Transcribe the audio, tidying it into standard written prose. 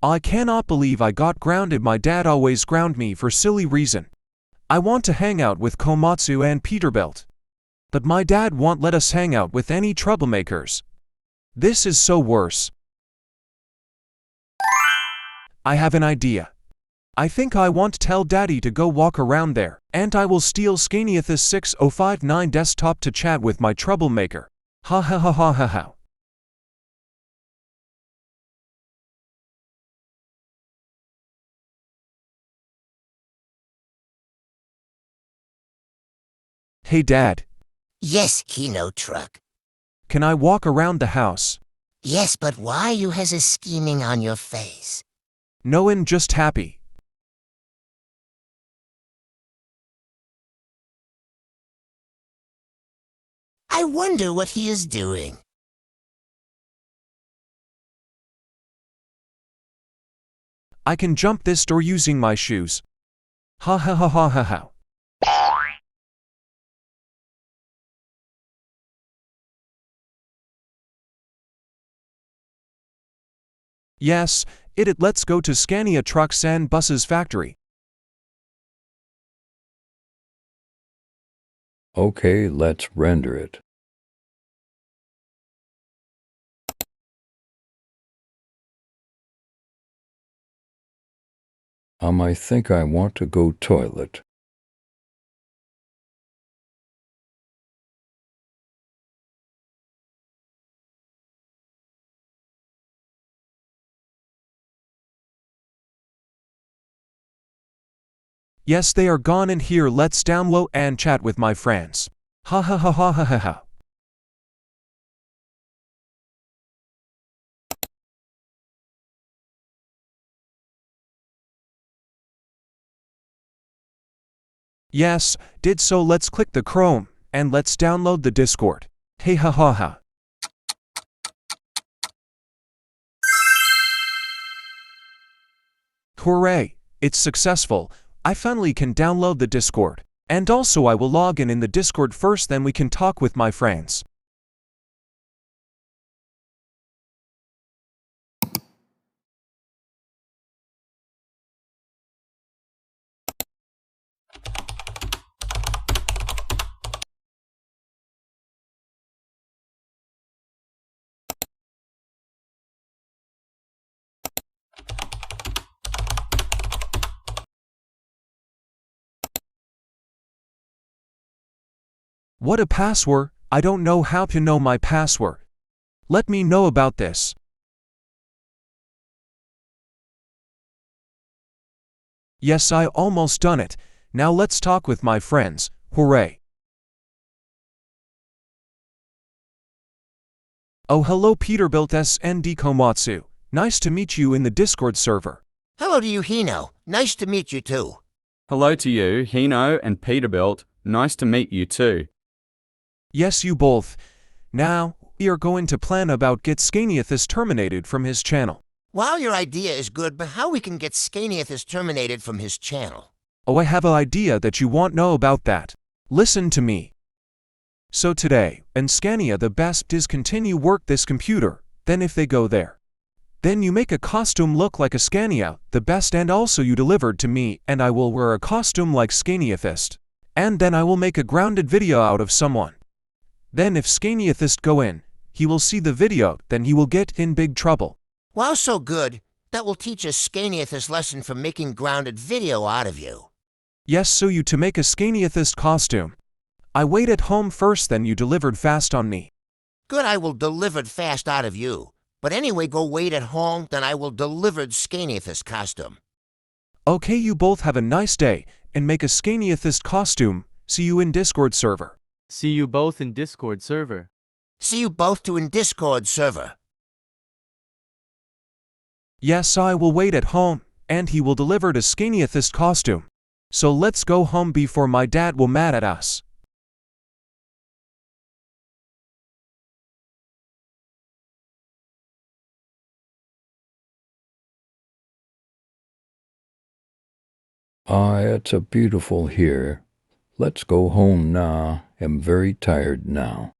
I cannot believe I got grounded. My dad always ground me for silly reason. I want to hang out with Komatsu and Peterbilt. But my dad won't let us hang out with any troublemakers. This is so worse. I have an idea. I think I want to tell Daddy to go walk around there, and I will steal scaniathebest6059 desktop to chat with my troublemaker. Ha ha ha ha ha ha. Hey Dad. Yes, Hino truck. Can I walk around the house? Yes, but why you has a scheming on your face? No, and just happy. I wonder what he is doing. I can jump this door using my shoes. Ha ha ha ha ha ha. Yes, let's go to Scania Trucks and Buses Factory. Okay, let's render it. I think I want to go toilet. Yes, they are gone in here. Let's download and chat with my friends. Ha ha ha ha ha ha ha. Yes, did so. Let's click the Chrome, and let's download the Discord. Hey ha ha ha. Hooray, it's successful. I finally can download the Discord. And also I will log in the Discord first, then we can talk with my friends. What a password! I don't know how to know my password. Let me know about this. Yes, I almost done it. Now let's talk with my friends. Hooray! Oh, hello Peterbilt SND Komatsu. Nice to meet you in the Discord server. Hello to you, Hino. Nice to meet you too. Hello to you, Hino and Peterbilt. Nice to meet you too. Yes, you both. Now, we are going to plan about get Scaniathebest terminated from his channel. Well, your idea is good, but how we can get Scaniathebest terminated from his channel? Oh, I have an idea that you won't know about that. Listen to me. So today, and Scania the best discontinue work this computer, then if they go there. Then you make a costume look like a Scania the best, and also you delivered to me, and I will wear a costume like Scaniathebest. And then I will make a grounded video out of someone. Then if Scaniathebest go in, he will see the video, then he will get in big trouble. Wow, so good. That will teach us Scaniathebest lesson from making grounded video out of you. Yes, so you to make a Scaniathebest costume. I wait at home first, then you delivered fast on me. Good, I will delivered fast out of you. But anyway, go wait at home, then I will delivered Scaniathebest costume. Okay, you both have a nice day, and make a Scaniathebest costume. See you in Discord server. See you both in Discord server. See you both too in Discord server. Yes, I will wait at home, and he will deliver the Scaniathebest costume. So let's go home before my dad will mad at us. It's a beautiful here. Let's go home now. I'm very tired now.